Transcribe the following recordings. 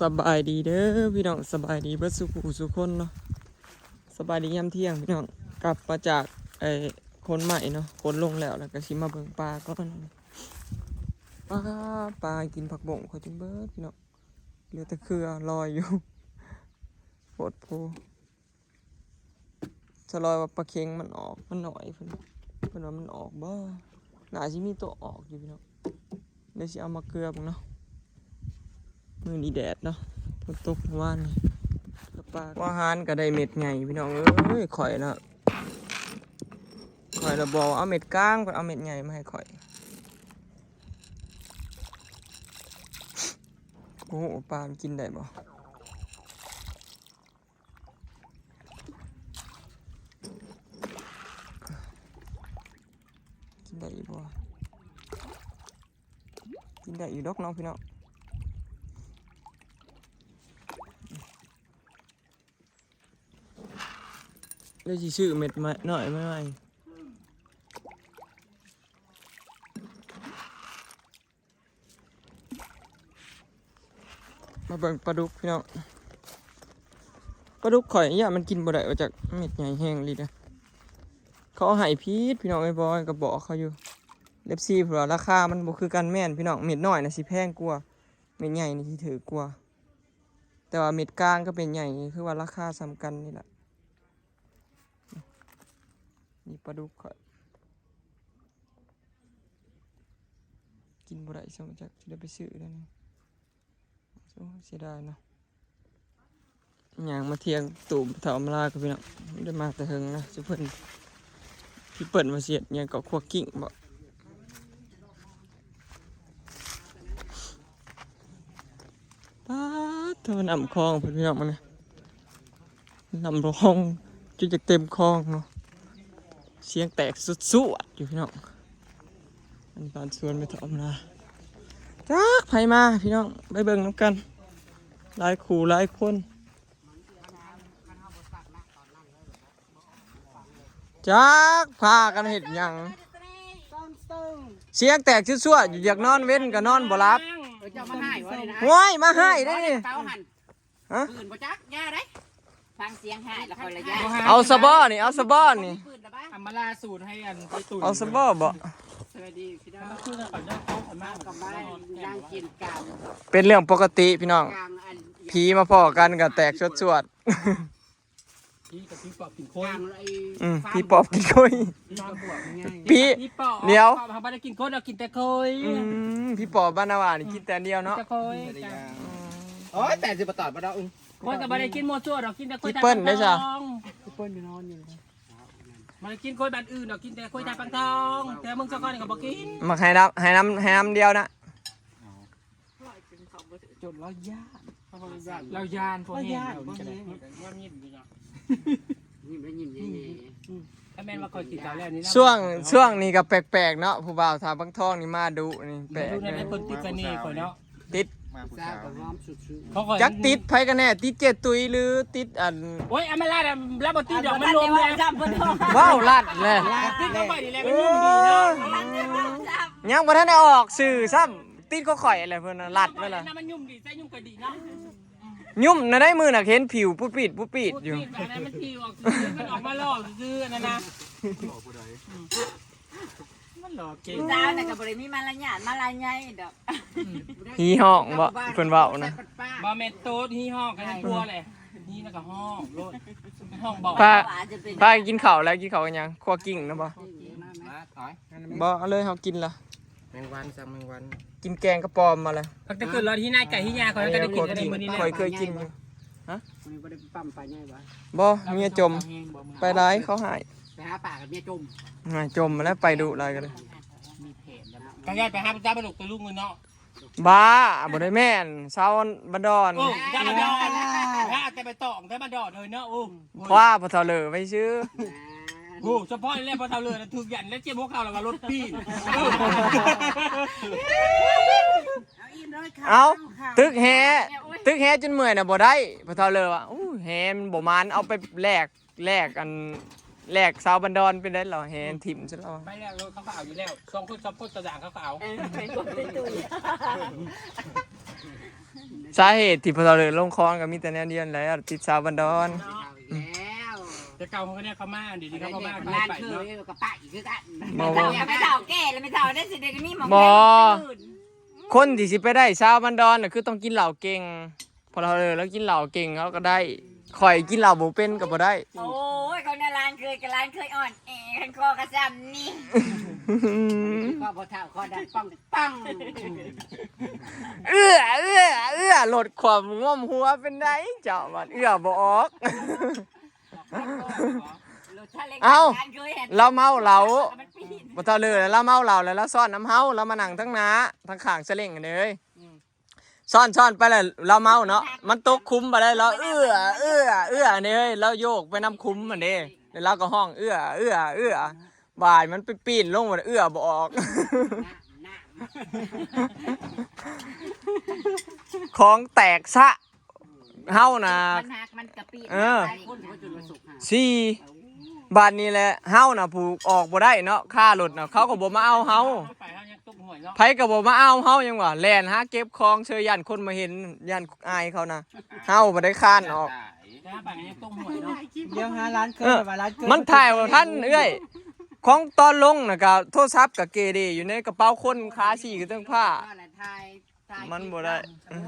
สบายดีเด้อพี่น้องสบายดีเบิดสุขสุขคนเนาะสบายดียามเที่ยงพี่น้องกลับมาจากคนใหม่เนาะคนลงแล้วก็ชิมาเบิ่งปลาก็ปลากินผักบ่งเขาจนเบิดพี่น้องเหลือแต่เครือลอยอยู่โคตรโพจะลอยว่าปลาเค็งมันออกมันหน่อยเพิ่นว่ามันออกบ่น่าสิมีตัวออกอยู่พี่น้องเดี๋ยวสิเอามาเกลือบ่เนาะมื้อนี้แดดเนาะฝนตกเมื่อวานนี่ว่าหานก็ได้เม็ดใหญ่พี่น้องเอ้ยข่อยละบอกเอาเม็ดกลางเอาเม็ดใหญ่มาให้ข่อยโอ้ปลากินได้บ่กินได้อยู่บ่กินได้อยู่ดอกน้องพี่น้องเลยสิซื้อเม็ดมาหน่อยไม่มาเบิ่งปลาดุกพี่น้องปลาดุกข่อยเนี่ยมันกินบ่ได้มาจากเม็ดใหญ่แห้งลินะเขาให้พีษพี่น้องไอ้บอยก็บอกเขาอยู่เล็บซีเผื่อราคามันบ่คือกันแม่นพี่น้องเม็ดน้อยนะสิแพงกว่าเม็ดใหญ่นี่สิถือกว่าแต่ว่าเม็ดกลางก็เป็นใหญ่คือว่าราคาซ้ำกันนี่แหละนี่ปลาดุกข่อยกินบ่ได้สมจากจะได้ไปซื้อแล้วนี่เสียดายเนาะอย่างมาเที่ยงตู่ถามลากับพี่น้องได้มาแต่เฮงนะสุเพิ่นพี่เปิ่นมาเสียดอย่างก็ครัวกิ้งบ่ป้าเธอนำคลองเพื่อนพี่น้องมันนะนำร้องจนจะเต็มคลองเนาะเสียงแตกสุดๆอยู่พี่น้องอันนี้บ้านสวนไปถามลาจักไผมาพี่น้องไปเบิ่งน้ำกันหลายคู่หลายคนจักพากันเห็ดหยังเสียงแตกชั่วๆอยู่อยากนอนเว้นก็นอนบ่หลับห้วยมาให้ได้นี่ฮะปืนบ่จักย่าได้ฟังเสียงให้แล้วค่อยละย่าเอาสะบ้อนี่เอาสะบ้อนี่อามาลาสูตรให้อันไปตุ๋นเอาสะบ้อบ่สวัสดีพี่น้องคือก่อนเจ้าเขาขมากกับบ้านย่างกินกลางเป็นเรื่องปกติพี่น้องผีมาพ้อกันก็แตกชวดพี่กับพี่ปอบกินโค้ยพี่ปอบกินโค้ยพี่เดียวเขาไม่ได้กินโค้ยเรากินแต่โค้ยพี่ปอบบ้านนาวานี่กินแต่เดียวเนาะโอ้ยแต่สิบตอดมาดอกโค้ยกับไม่ได้กินโมซั่วเรากินแต่โค้ย พี่เปิ้ลได้จ้ะพี่เปิ้ลอยู่นอนอยู่มากินโค้ยแบบอื่นเรากินแต่โค้ยตาปังทองแต่มึงสักก้อนก็บอกกินมาให้น้ำเดียวนะจดแล้วย่าเรายานพวกนี้เราว่ามีดอยู่เนาะถ้าแม่นว่าคอยกินข้าวแล้วนี่ช่วงนี้ก็แปลกๆเนาะผู้บ่าวทาบังทองนี่มาดูนี่แปลกเลยในคนติดกันนี่คอยเนาะติดจักติดไผกันแน่ติดเจ็ดตุยหรือติดอันโอ้ยอามาลาดแล้วบ่ติดดอกมันรวมเลยว้าวลัดเลยติดเข้าไปนี่แหละมันยุ่งดีเนาะยังบ่ทันได้ออกสื่อซ้ำติดก็ข่อยอะไรเพิ่นลัดไว้ล่ะมันยุ่งดีใส่ยุ่งก็ดีเนาะยุ่มน่ะได้มือน่ะเห็นผิวปุดปิดอยู่มันผิวออกมันออกมาหล่อซื่อนั่นนะมันหล่อเก่งจ้าแต่กับบริมีมารยาทมาลายใหญ่ดอกฮีห้องบ่เพิ่นเว้านะบ่แม่นโต๊ดฮีห้องกันกลัวแหละนี่แล้วก็ห้องโลดห้องบอกพากินข้าวแล้วกินข้าวกันยังครัวกิ้งนะบ่เอาเลยเฮากินละแมงวันสั่งแมงวันกินแกงกระปอมมาเลยพักแต่เกิดรอที่นายไก่ที่ยาคอยก็ได้กินอะไรมื้อนี้คอยเคยกินอยู่ฮะบ่ได้ปั๊มไปใหญ่บ่เมียจมไปร้ายเขาหายไปหาป่ากับเมียจมจมมาแล้วไปดุอะไรกันเลยมีเพจกันยายไปหาจ้าไปลูกตัวลูกเงินเนาะบ้าบ่ได้แม่นชาวบันดอนโอ้จ้าบันดอนถ้าจะไปตอกแต่บันดอนเลยเนาะโอ้คว้าพอเท่าเลยไปซื้อโอ้เฉพาะเล่นพอเท่าเลยถูกยันแล้วเจ็บหัวเข่าแล้วก็รถพี่เอาตึกแฮจนเมื่อยน่ะบ่ได้พอเท่าเลยว่ะอู้แฮมันบ่มานเอาไปแลกกันแลกชาวบันดอนเป็นได้เหรอแฮถิ่มซะแล้วไปแลกรถเขาเอาอยู่แล้ว2 คน2 คนตะด่างเขาเอาเป็นคนตุ้ย สาเหตุที่พอเราเลยลงคลองก็มีแต่แนวเดียวแล้วติดสาวบันดอน แล้ว แต่เก่าเขาก็เนี่ยเขามาเดี๋ยวนี้ เขา เขา ก็ ก็ มา มา บ้าน ไป คือ เนาะ กับป้าอีกคือกันไม่เท่าแก่แล้วไม่เท่าได้สิเด็กนี่มอง คนที่สิไปได้สาวบันดอนน่ะคือต้องกินเหล้าเก่งพอเราเลยแล้วกินเหล้าเก่งเขาก็ได้ข่อยกินเหล้าบ่เป็นก็บ่ได้ โอ้ยเขาในร้านเคยกับร้านเคยอ่อนแอกันคอกระซำนี่ข้อพอเท่าข้อดังปังปัง ลดความง่วมหัวเป็นไดเจ้ามันบ่ออก เราเมาเหล้าบ่เท่าเลยแล้วเราเมาเหล้าแล้วเราซ่อนน้ำเฮาเรามานั่งทั้งหน้าทั้งข้างเสล่งกันเลยซ่อนไปแล้วเราเมาเนาะมันตกคุ้มไปได้เรานี่เฮ้ยเราโยกไปน้ำคุ้มมันเด้แล้วเราก็ห้องบ่ายมันไปปีนลงหมดบ่ออกของแตกซะเฮานะสี่บาทนี้แหละเฮานะผูกออกบ่ได้เนาะค่ารถนะเขาก็บ่มาเอาเฮาไผก็บ่มาเอาเฮายังว่าแล่นหาเก็บของเชยยันคนมาเห็นยันอายเขานะเฮาบ่ได้ค้านออก เดี๋ยวหาร้านเคยว่าร้านเคย มันถ่ายว่าท่านของตอนลงน่ะก็โทรศัพท์กับเกเรอยู่ในกระเป๋าคนขาสี่กับเรื่องผ้ามันบ่ได้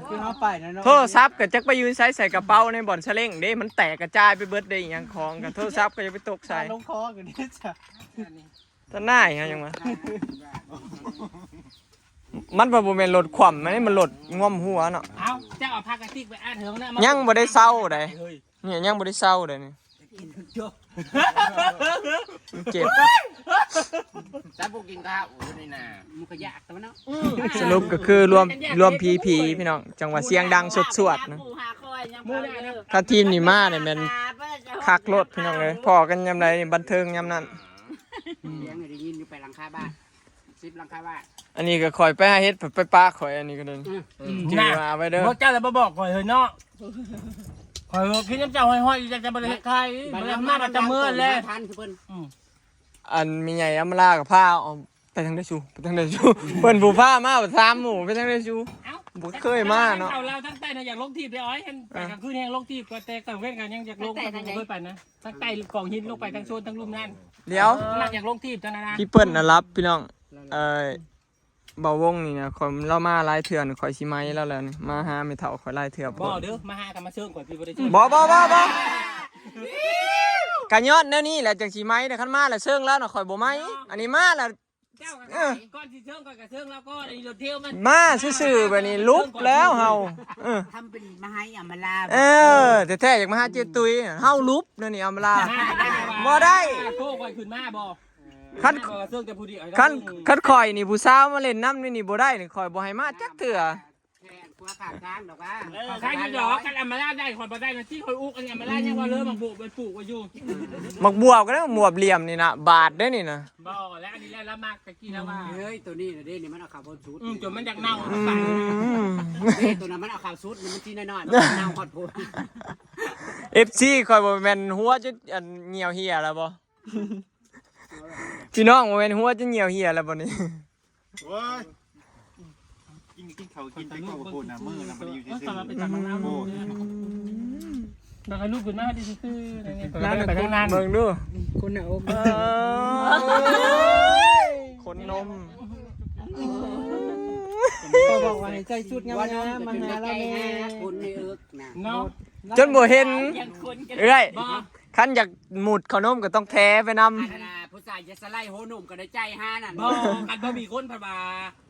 คือเฮาไปนะเนาะ โทรศัพท์ก็จักไปยืนใส่กระเป๋าในบ่อนเฉลงเด้มันแตกกระจายไปเบิดได้อีหยังของกันโทรศัพท์ก็จะไปตกใส่ ลงคอกันนี่จ้ะ ตาหน้าอีหยังมามันบ่แม่นรถขว่ำมันรถง่วมหัวเนาะ เอาเจ้าเอาผ้ากระติกไปอ่านเถิงนะ ยังบ่ได้เศร้าได้เนี่ยยังบ่ได้เศร้าได้นี่เจ็บ จับพวกกินข้าวนี่น่ะ มันก็ยากแต่ว่าเนาะ สรุปก็คือรวมผีพี่น้องจังหวะเสียงดังสวดๆนะถ้าทีมนี่มาเนี่ยแม่นคักรถพี่น้องเลยพอกันยามใดนี่บันเทิงยามนั้น เสียงได้ยินอยู่ไปหลังคาบ้าน10หลังคาบ้าน อันนี้ก็คอยไปหาเฮ็ดไปป้าข่อยอันนี้ก็เดินจือมาไว้เด้อ บอกเจ้าแล้วมาบอกข่อยเฮ้ยเนาะข่อยคิดน้ำเจ้าห้อยๆจะบริเวณใครบริเวณมากกับจะเมื่อแล้ว ทันคือเพิ่น อันมีใหญ่อำลากับผ้าเอาไปทางได้ชูเพิ่นผู้ผ้ามาบ่ถามหมู่ไปทางได้ชูบ่เคยมาเนาะ เราตั้งแต่อยากลงทีบเลยอ้อยเห็นไปกลางคืนแห้งลงทีบแต่กลางเว้นกันยังอยากลงก็เคยไปนะตั้งแต่กองหินลงไปทั้งโซนทั้งลุ่มนั่น เดี๋ยว อยากลงทีบจังนะ พี่เปิ้นน่ะรับพี่น้องเบาวงนี่นะข่อยเรามาหลายเทื่อนี่ข่อยสิไม้แล้วแหละนี่มาหาไม่เฒ่าข่อยหลายเทื่อ บ่เด้อมาหากันมาเชิงก่อนพี่บ่ได้เชิง บ่กันย้อนแนวนี้แหละจังสิไม้แต่คันมาแล้วเชิงแล้วน่ะข่อยบ่ไม้อันนี้มาแล้ว เจ้าก่อนสิเชิงก่อนกับเชิงแล้วก็ไอ้รถเที่ยวมัน มาซื่อๆแบบนี้ลุบแล้วเฮา ทำเป็นมาให้อำมาลา แต่แท้ๆอยากมาหาเจตุยเฮาลุบนั่นนี่อำลาบ่ได้ โค้ข่อยขึ้นมาบ่ คัน เชิงแต่ผู้เดียว คันข่อยนี่ผู้สาวมาเล่นน้ำนี่บ่ได้นี่ข่อยบ่ให้มาจักเทื่อ แค่กลัวขาดทางดอกว่า ใครอยู่ดอกกันอัมมาลาได้ข่อยบ่ได้นะที่ข่อยอุกอันอัมมาลายังว่าเริ่มมาปลูกไปปลูกไว้อยู่ มักบวบก็ได้หมวบเหลี่ยมนี่นะบาทเด้อนี่นะ บ่แล้วอันนี้แล้วมากตะกี้แล้วว่า เฮ้ยตัวนี้เด้นี่มันเอาข่าวบนชุด จนมันอยากเน่า ตัวนั้นมันเอาข่าวชุดมันที่น้อยๆมันเน่าฮอดโพด FC ข่อยบ่แม่นหัวจะอันเหี่ยวเหี่ยแล้วบ่พี่น้องบ่แม่นหัวจะเหี่ยวเหี่ยแล้วบ่นี่ โอ้ยกินเขากินไปก็โคตรนะมือนะมันอยู่ที่ ตอนเราไปจับมังน้ำแล้วก็ลูกขึ้นมาที่ซื่อๆไปทางนั้น เบิ่งดู คนน่ะโอ้ คนนม ก็บอกว่าให้ใจชุดงามๆมาหาเราแน่ คุณนี่อึกนะ เนาะ จนบ่เห็น ยังคุณกัน เอ้ย บ่ คันอยากหมุดขนมก็ต้องแท้ไปนำ ผู้ชายจะสไลด์โหนุ่มก็ได้ใจห้านั่น บ่กันบ่มีคนผัดว่า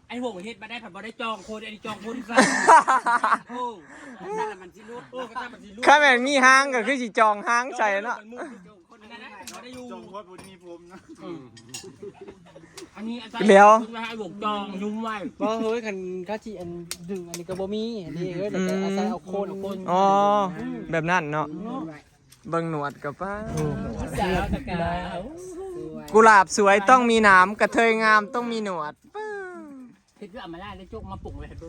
ไอ้ห่วงเฮ็ดมาได้ผัดบ่ได้จองคนอันนี้จองคนซะโอ้ นั่นแหละมันสิรุด โอ้ก็ตามมันสิรู้ ถ้าแม่นมีหางก็คือสิจองหางใส่เนาะ คนนั้นนะบ่ได้อยู่ จงโคตรบุญมีผมนะ อันนี้อาจารย์คุณมาให้ห่วงจองยุ่มไว้ บ่เฮ้ยคันเขาสิอันดึงอันนี้ก็บ่มีอันนี้เอ้ยแต่อาศัยเอาโคน อ๋อแบบนั้นเนาะเบิ่งหนวดกับป้า สาวตะกา กุหลาบสวยต้องมีหนามกระเทยงามต้องมีหนวด คิดว่ามาได้แล้วจกมาปลุกไว้ให้ดู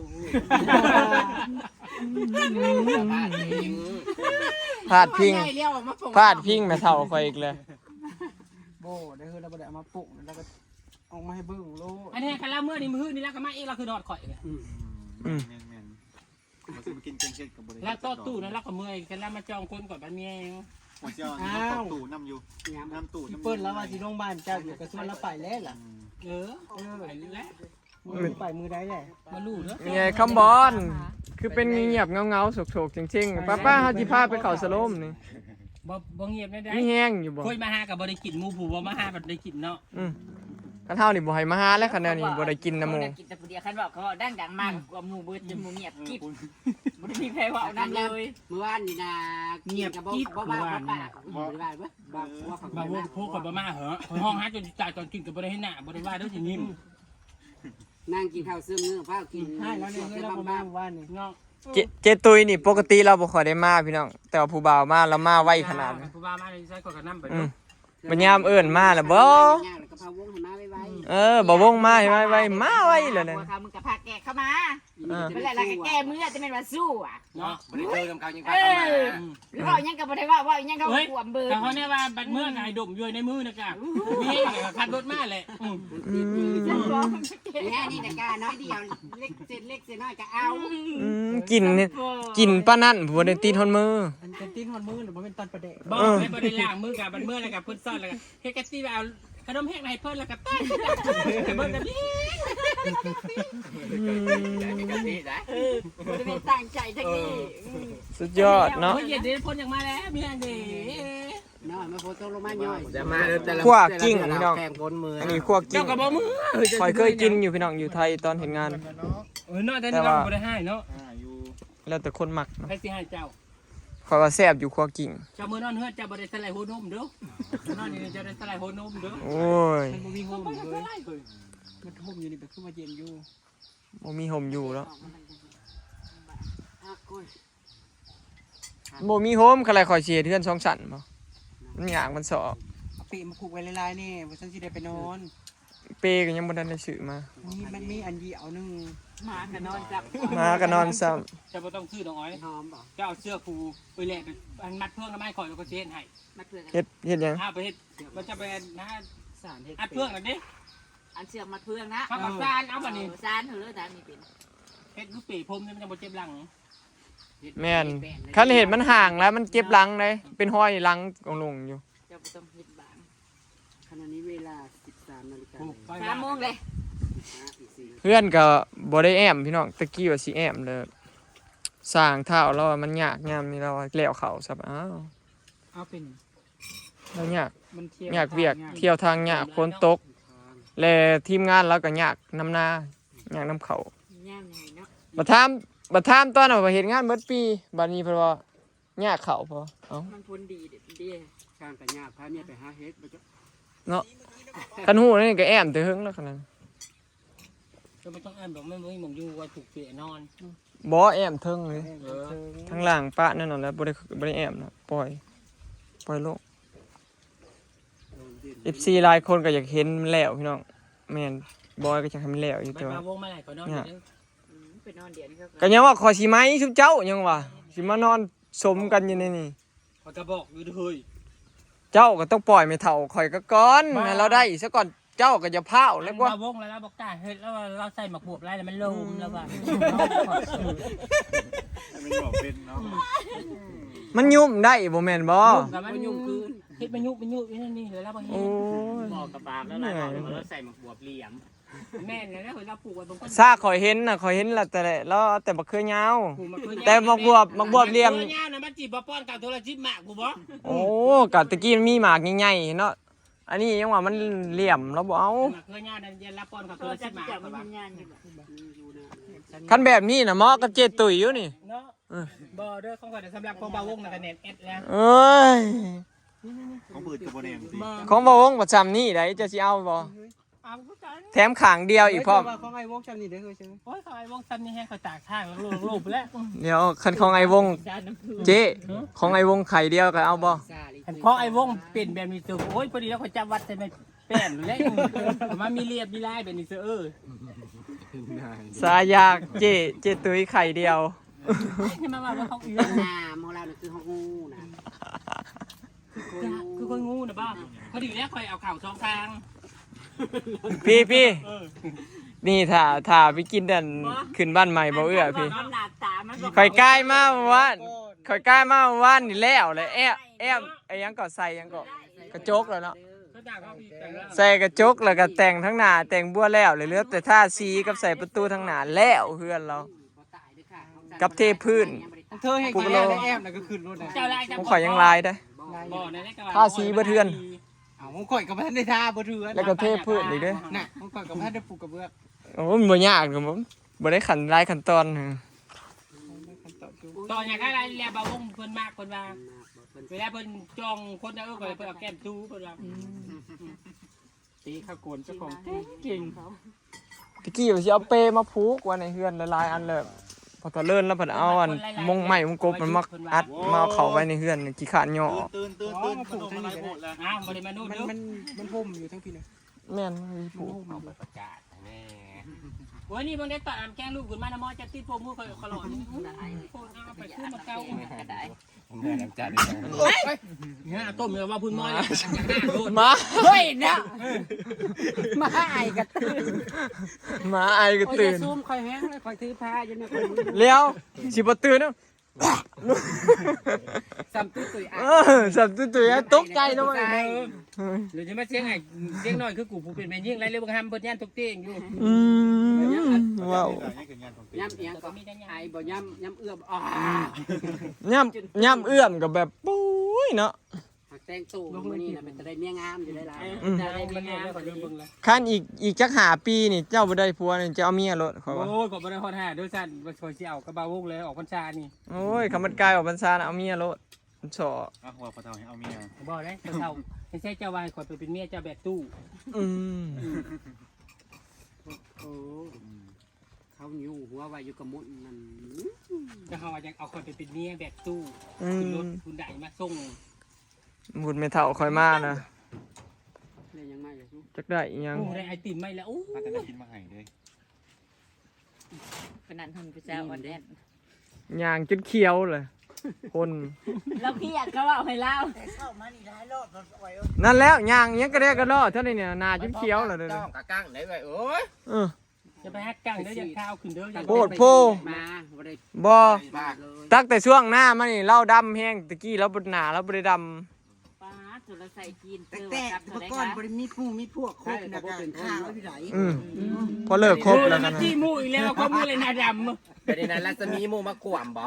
พาดพิงพาดพิงแม่เฒ่าข่อยอีกเลย บ่ได้เฮ้ยเราบ่ได้เอามาปลุกแล้วก็เอามาให้เบิ่งโล อันนี้คันละเมื่อนี่มื้อนี่แล้วก็มาอีกเราคือดอดข่อยเลย อืม มาสิมากินแกงเห็ดกับบริ แล้วต่อตู้นั้นเราก็เมื่อยกันแล้วมาจองคนก่อนบ้านเมียเอง หัวเจ้าน้ำตู้น้ำอยู่น้ำตู้ พี่เปิ้ลแล้วว่าสิโรงพยาบาลเจ้าอยู่กระทรวงแล้วไปแล้วล่ะ ไปแล้ว มือไปมือได้แหละ มาลู่เด้อ ยังไงคำบอลคือเป็นเงียบเงาๆโศกๆจริงๆป้าเฮาสิพาไปเข้าสโลมนี่ บ่เงียบได้ มีแห้งอยู่บ่ คุยมาหากับบ่ได้กินหมูผู้บ่มาหาแบบได้กินเนาะ คันเฮานี่บ่ให้มาหาแล้วคันแนวนี้บ่ได้กินนะหมู่ กินแต่ผู้เดียวคันบอกเขาดังมากกว่าหมู่เบิดจนหมู่เงียบกิ๊บบ่ได้มีใครว่าเอานั่นเลย เมื่อวานนี่นะบ่บ้าบ่ป่าบ่ได้เว้ยบ่ว่าเขา บ่าวพวกข่อยบ่มาเหรอข่อยห้องหาจนจ่ายตอนกินก็บ่ได้ให้หน้าบ่ได้ว่าเด้อสิยิ้ม นั่งกินข้าวซึมมื้อฟ้ากินให้แล้วเนี่ยเราบ่มาว่านนี่ เนาะ เจตุยนี่ปกติเราบ่ค่อยได้มาพี่น้องแต่ว่าผู้บ่าวมาแล้วมาไวขนาดนั้น ผู้บ่าวมาเลยใส่ก็นำไป บัดยามเอิ้นมาแล้วบ่ แล้วก็พาวงให้มาไว้ บ่วงมาให้ไวมาไวเลยนะ เขามึงกับพาแกเข้ามาเป็นไรล่ะก็แก้มือจะเป็นว่าสู้อ่ะ เนาะ บ่ได้เจอกับเขายัง เออหรือว่ายังกับบ่ได้ว่ายังเขาขวมเบิด แต่เขาเนี่ยว่าบัดเมื่อไงดมอยู่ในมือนะกะมีขับรถมาแหละ แน่นี่แต่กาน้อยเดียวเล็กเศษน้อยก็เอา กินป้านั่นบ่ได้ตีนทนมือ มันเป็นตีนฮอนมือหรือบ่เป็นตอนประเดะ บอกให้บ่ได้ล้างมือกับบัดเมื่อแล้วกับเพิ่นซ่อนแล้วก็เฮ็ดกะสิเอาขนมแห้งให้เพิ่นแล้วก็ตั้งเบิ่งกันนี่ บ่ได้ตั้งใจจังนี้ สุดยอดเนาะ เย็นเด้พ้นอย่างมาแล้วมีแห้งเด้ น้อยมาโฟโต้ลงมาย่อย จะมาแต่ละ คั่วกิ้งพี่น้อง แข่งพ้นมือ อันนี้คั่วกิ้ เจ้าง ก็บ่มือ ข่อยเคยกินอยู่พี่น้องอยู่ไทยตอนเห็นงาน เนาะแต่นี่เราบ่ได้ให้เนาะ อยู่ แล้วแต่คนมักเนาะ ให้สิให้เจ้า ข่อยว่าแซ่บอยู่คั่วกิ้ง เจ้ามือนอนเฮือนเจ้าบ่ได้สไลด์หัวนมเด้อนอนนี่เจ้าได้สไลด์หัวนมเด้อ โอ้ย มันบ่มีห่ม บ่ เล ได้ ย สไลด์เลย มันห่มอยู่นี่เป็นคือว่าเย็นอยู่ บ่มีห่มอยู่แล้ว อ่ะก้อย บ่มีห่มคันไรข่อยสิเฮ็ดเฮือน2ชั้นบ่มันยากมันสอบ เอาปีมาผูกไว้ลายๆนี่ว่าฉันสิได้ไปนอน เปก็ยังบ่ทันได้ซื้อมา มันมีอันเดียวนึง มากันนอนจับ มาก็นอนซ้ำ เจ้าบ่ต้องซื้อดอกอ้อย หอมบ่ เจ้าเอาเสื้อครูไปแลกอันมัดเพื่องน้ำไม้ข่อยแล้วก็เช็ดให้ มาเพื่อน เฮ็ดหยัง เอาไปเฮ็ดมันจะเป็นนะ สารเฮ็ด อัดเพื่องนั่นดิ อันเชือกมัดเพื่อนนะ ข้าวกับซานเอาบัดนี้ ซานเถอะซานมีเป็น เฮ็ดคือปีพรมนี่มันจะบ่เจ็บหลัง แม่นคันเห็ดมันห่างแล้วมันเจ็บหลังเลยเป็นห้อยหลังกองลงอยู่ เจ้าบ่ต้องเฮ็ดบาง ขณะนี้เวลา 13 นาฬิกา 3 โมงเลย อีก4 เพื่อนก็บ่ได้แอมพี่น้องตะกี้ว่าสิแอมเลยสร้างเท้าแล้วมันยากยามนี้เราแล้วเขาซับอ้าว เอาเป็น แล้วยาก มันเที่ยวย ากเวียกเที่ยวทางยากฝนตก และทีมงานเราก็ยากนำหน้ายากนำเขา ย่างไงเนาะ บัดถามตอนน่ะว่าเฮ็ดงานเบิดปีบัดนี้เพิ่นว่ายากเขาพอเอ้า มันพ้นดีดี การไปยากพาเมียไปหาเฮ็ดบ่จ๊ะ เนาะคันฮู้นี่ก็แอมแต่หึงแล้วขนาดนั้น ก็ไม่ต้องอ่านบอกไม่มึงอยู่ว่าถูกเปียนอน บ่แอมเทิงเลยทางล่างปะนั่นน่ะแหล้วบ่ได้แอมนะปล่อยโลก FC หลายคนก็อยากเห็นมันแล้วพี่น้องแม่นบอยก็อยากให้มันแล้วอยู่ ไม่ แต่ว่าม าวงมาไหนก็นอน ไปนอนเดี๋ยวนี้ก็ ก็ยังว่าขอสิไหมชุบเจ้ายังว่าสิมานอนสมกันอยู่ในนี่ เขาจะบอกอยู่เฮ้ย เจ้าก็ต้องปล่อยไม่เท่าข่อยก็ก่อนให้เราได้ซะก่อนเจ้าก็จะพาวแล้วก็ มาวงแล้วบอกตาเฮ้ยแล้วเราใส่หมักบวบไรแล้วมันลมแล้วว่า ไม่บอกเป็นเนาะ มันยุ่มได้บ่แม่นบ่ กับมันยุ่งคืนเฮ็ดมันยุ่งนี่เลยแล้วบางที โอ้ย บอกกระปากแล้วเราใส่หมวกบวบเหลี่ยม แม่เนี่ยแล้วเราปลูกไว้บนต้น ซาข่อยเห็นน่ะข่อยเห็นแล้วแต่บ่เคยยาว ปลูกมาคืน แต่มักบวบเหลี่ยม ย่านะมันจีบป้อนกับโทรจิบหมากกูบ่ โอ้กะตะกี้มันมีหมากใหญ่ๆเนาะอันนี้ยังว่ามันเหลี่ยมแล้วบ่เอา มาคืนย่านั่นยันรับป้อนกับโท เอ ร อ จิ จะ บหมาก จับ กู มัน บ่ ย่างอยู่ คันแบบนี้น่ะเหมาะกับเจตุยอยู่นี่ เนาะบ่เด้อของข่อยสำหรับของบ่าวงน่ะก็เน็ตเอ็ดแล้ว เอ้ย ของปืนกับโบแดงสิ ของบ่วงประจำนี่ได้จะสิเอาบ่ เอากูจัง แถมขางเดียวอีกพร้อม ของไอ้วงจำนี่ได้เคยใช่ไหม โอ้ยเขาไอ้วงซ้ำนี่ให้เขาตากทางแล้วรูปแล้ว เดี๋ยวคันของไอ้วงเจ๊ของไอ้วงไข่เดียวก็เอาบ่ อันเพราะไอ้วงเป็นแบบนี้ตัวโอ้ยพอดีแล้วเขาจำวัดใช่ไหมแป้นแล้วมันมีเรียบมีลายแบบนี้เสือ สายากเจตุยไข่เดียว ที่มาว่าเขาอี หน้าของเราเนี่ยคือห้องงูนะ คือคนงูนะบ้าพอดีแล้วคอยเอาเข่าสองทาง พี่ นี่ถ้าไปกินดันขึ้นบ้านใหม่บ่เอื้อพี่ มันหน้าตามันบ่ ข่อยใกล้มาเมื่อวานข่อยใกล้มาเมื่อวานนี่แล้วเลยแอบไอ้ยังก็ใส่ยังก็กระจกแล้วเนาะ เขาด่าเขาพี่แต่ง ใส่กระจกแล้วก็แต่งทั้งหน้าแต่งบัวแล้วเลยเหลือแต่ท่าสีกับใส่ประตูทั้งหน้าแล้วเพื่อนเรา กับเทพื้น เธอให้กินแล้วได้แอมแล้วก็ขึ้นรถนะ เจ้าลาย ผมข่อยยังลายได้ บ่ในนี้ก็ ท่าสีบ่เทือน เอาผมข่อยกับท่านได้ท่าบ่เถื่อน แล้วก็เทพื้นอีกเด้อ น่ะผมข่อยกับท่านได้ปลูกกระเบื้อง โอ้มันบ่ยากครับผมบ่ได้ขั้นรายขั้นตอน ตอนอย่างไรเรียบาวงเพิ่นมากเพิ่นว่าเวลาเพิ่นจองคนเอาก็เพิ่นเอาแก้มจูเพิ่นว่าตีข้าวโกนเจ้าของเก่ง ตะกี้ว่าสิเอาเปมาผูกไว้ในเฮือนหลายๆอันเลยพอตะเลิ่นแล้วเพิ่นเอาอันมงใหม่มงกบมันมาอัดมาเอาเข้าไว้ในเฮือนนี่ขี้ขานย่อออก ตื่นขนมอะไรหมดแล้ว อ้าวบ่ได้มาโน่น มัน เด้อ มันพุ่มอยู่ทั้งปีเลย แม่นมีผูก ประกาศแม่ โอ้ยนี่เบิ่งได้ตอนแกล้งลูกขึ้นมานะมอจะติดโปมือข่อยขลอดนี่โคตรเอาไปขึ้นมาเก่า ก็ได้ เมื่อน้ำจัด เนี่ยต้มเนื้อว่าพุ่นมอยโดน หมา เฮ้ยนะมาไอ้กระตือ หมาไอกระ โอ้ย ตื่ จะ น ซูมข่อยแห้งเลยข่อยถือผ้าอยู่เนี่ยข่อย เลี้ยวสิบ่ตื่นเนาะ ซ้ำตุ้ยๆอ่ะ สับตุ้ยๆตกใจเนาะ หรือจะมาเสียงไงเสียงหน่อยคือกูผู้เป็นแม่ยิ่งไรเรื่องบางคำเปิดย่านตกเตียงอยู่ ว้าว ย่ำเอียงก็มีได้ไอ้บ่ย่ำเอื้อมอ่ะ ย่ำเอื้อมกับแบบปุ้ยเนาะ หักแตงตู่มื้อนี้น่ะเป็นตะได้เมียงามอยู่ได้หลาย จะได้มันเนี่ยขอเรื่องเบิ่งเลย คันอีกจักหาปีนี่เจ้าบ่ได้ผัวนี่จะเอาเมียรถขอยว่า โอ้ยขอบ่ได้ฮอด5ด้วยสั่นบ่ช่วยสิเอากระบาวงเลยออกพรรษานี่ โอ้ยคำมันกายออกพรรษาน่ะเอาเมียรถมันชอ อ่ะหัวปลาเทาให้เอาเมีย บ่ได้เฒ่าไม่ใช่เจ้าวายขอไปเป็นเมียเจ้าแบบตู้ อืม โอ้เขาอยู่หัวไว้อยู่กับมุนนั่น จะเฮาจะเอาคนไปเป็นเมียแบบตู้ อื ขึ้นรถ ม คุณใดมาส่ง บุญไม่เท่าคอยมานะ เลยยังมาอยู่ จักได้อีหยัง โอ้ได้ไอติมไม่แล้วโอ้ มาแต่ได้กินมาให้เลย ขนาดทนไปเจ้าวันแดน ย่างจนเขียวเลยคน เราเครียดเขาเอาให้เล่า นั่นแล้วย่างยังกระเดะกระดอเท่านี้เนี่ยหน้าจนเขียวเลยเด้อ จ้องกะกั้งได้ไว้โอ้ย เออ จะไปฮักกังเด้ออย่าข้าวขึ้นเด้ออย่า โพดโพ มาบ่ได้ บ่ ปากเลย ตักแต่ช่วงหน้ามันนี่เล่าดำแห้งตะกี้เราบนหนาเราบ่ได้ด ป้าจุลใส่กิน แต่เมื่อก่อนบริมีผู้มีพวกครบนะกันข้าวอยู่ไหน ำพอเลิกครบแล้ว มั กัน น จี้มูอีกแล้วเขามูเลยหน้าดำ แต่ในนั้นรัศมีหมู่มากวมบ่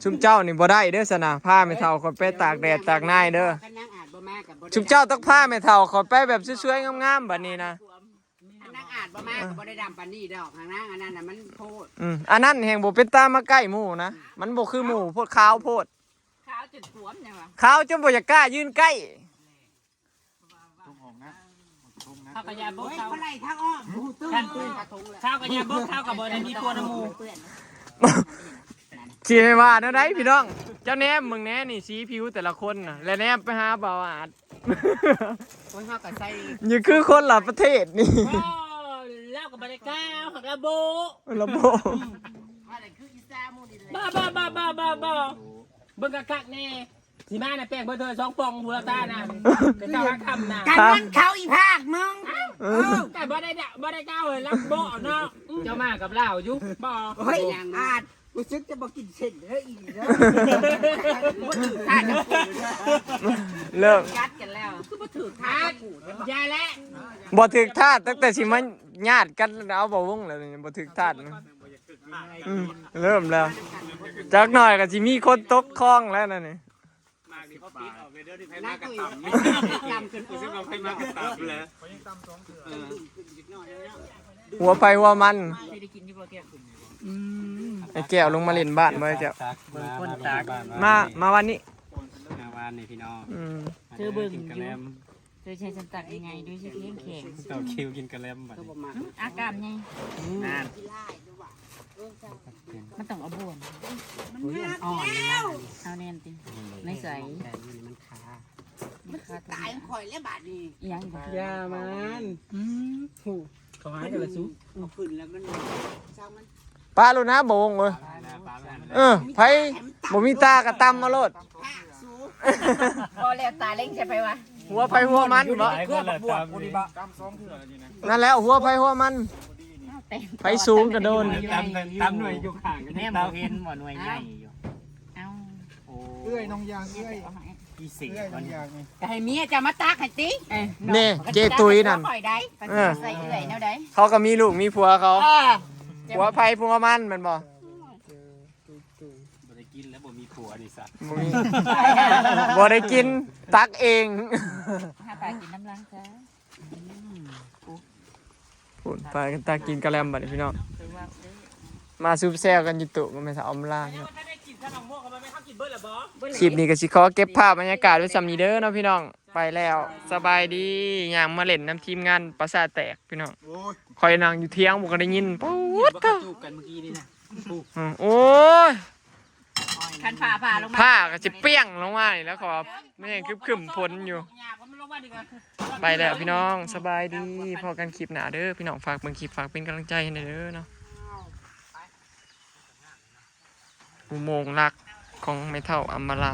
ชุมเจ้านี่บ่ได้เด้อสนะผ้าไม่เท่าคอยไปตากแดดตากหน้ายเด้อ คันนางอาจบ่มากับบ่ได้ ชุมเจ้าต้องผ้าไม่เท่าคอยไปแบบสวยๆงามๆบัดนี้นะ คันนางอาจบ่มากับบ่ได้ดำปานนี้ดอกทางนางอันนั้นน่ะมันโพด อันนั้นแห่งบ่เป็นตามาใกล้หมู่นะมันบ่คือหมู่โพดขาวโพด ข้าวจุดสวมเนี่ยวะ ขาวจนบ่อยากกล้ายืนใกล้ ทุ่งหงนะทุ่งนะ ข้าวกระยาบุก เฮ้ย ข้าว คนไหลทางอ้อมหูตื้อ ข้าวกระยาบุกข้าวกับบ่ได้มีตัวน้ำมู เปื้อน สิให้ว่าแนวใดพี่น้องเจ้าแนมมึงแน่นี่สีผิวแต่ละคนน่ะและแนมไปหาบ่าวอาด โอ้ยเฮาก็ใส่ นี่คือคนละประเทศนี่ โอ้เล่ากับบริการหักระโบ ระบบ อะไรคืออีซ่ามูนี่เลย บ้าเบิ่งกะกักแน่สีมาน่ะแป้งเบอร์เธอ2ปองหัวตาน่ะเป็นเจ้าคำน่ะ กันมันเขาอีภาคมึง แต่บ่ได้ก้าวเลยรับบ่เนาะเจ้ามากับเล่าอยู่บ่ เฮ้ยอาจกูซึกจะบอกกินเส้นเฮ้ยอีกแล้วท่าจะปูด เริ่ม ยัดกันแล้ว คือมาถือท่าจะปูด อย่าและ บ่ถึกทาสตั้งแต่สิมันญาติกันแล้วเอาบ่วงแล้วนี่บ่ถึกทาสนะเริ่มแล้วจักหน่อยก็สิมีคนตกคลองแล้วนั่นนี่ นางตุ้ยดำขึ้น ซึ่งเราให้มากระตับแล้ว หัวไปหัวมัน ไม่ได้กินที่บ่แก้ว ไอ้แก้วลงมาเล่นบ้านบ่ไอ้แก้ว เบิ่งคนตาก มาวันนี้ วานนี่พี่น้อง เธอเบิ่ง กินกระแลม เธอใช้สันตักยังไงด้วยใช้เพียงแข็ง ต่อคิวกินกระแลมบัด ก็ นี้ บ่มา อากาศไง นั่น มันต้องเอาบ่วง อ่อนแล้ว เอาแน่นติไม่ใส่ แต่นี่มันขา มันขาด ตายคอยแล้วบาดนี้ ยังบ่ ยามันหู ขอให้กันละสู้ เอาขึ้นแล้วมันเจ้ามัน ป้าโลนะบ่วงเว้ยไผบ่มีตากระตำมาโลด ภาคสู พอแล้วตาเล่งใช่ไปวะ หัวไผหัวมันบ่ หลายคนละตามนี่ กำ2เทื่อนี่นะ นั่นแล้วหัวไผหัวมันไผสูงก็โดน ตามหน่วยอยู่ข้างกัน แม่ ตา บ่ ม เห็นบ่หน่วยใหญ่อยู่ เอา โอ้ เอื้อยน้องยางเอื้อย พี่เสี เอื้อย ก่ น้ อ อน งยางนี่ ก็ให้เมียจะมาตักให้ติ นี่เจตุยนั่น ข่อยได้ก็ใส่เอื่อยแนวใด เขาก็มีลูกมีผัวเขา เออ ผัวไผผัวมันแมันบ่ บ่ได้กินแล้วบ่มีผัวนี่สัตว์ บ่มีบ่ได้กินตักเอง หาปลากินน้ำล้างจ้า พูดไปกันตากินกะแลมบัดนี้พี่น้อง คือว่าเด้อ มาซุบแซวกันอยู่ตุมันไม่สาวอำลาพี่น้อง ถ้าได้กินขนมม่วงเขาไม่เข้ากินเบิร์ดหรอบ่ คลิปนี้ก็สิขอเก็บภาพบรรยากาศไว้สำนี้เด้อเนาะพี่น้องไปแล้วสบายดีย่างมาเล่นน้ำทีมงานประสาทแตกพี่น้อง โอ้ย คอยนั่งอยู่เที่ยงบ่ก็ได้ยินปุ๊ด บ่ เถ กระ อะ จูบกันเมื่อกี้นี่นะ โอ้ย คันผ่าลงมา ผ้าก็สิเปี้ยงลงมานี่แล้วขอไม่ยังคึมๆพ้นอยู่ อยากมันลงมาดีกว่า ไปแล้วพี่น้องสบายดีพอกันคลิปหน้าเด้อพี่น้องฝากเบิ่งคลิปฝากเป็นกำลังใจให้หน่อยเด้อเนาะอุโมงค์รักของแม่เฒ่าอัมมาลา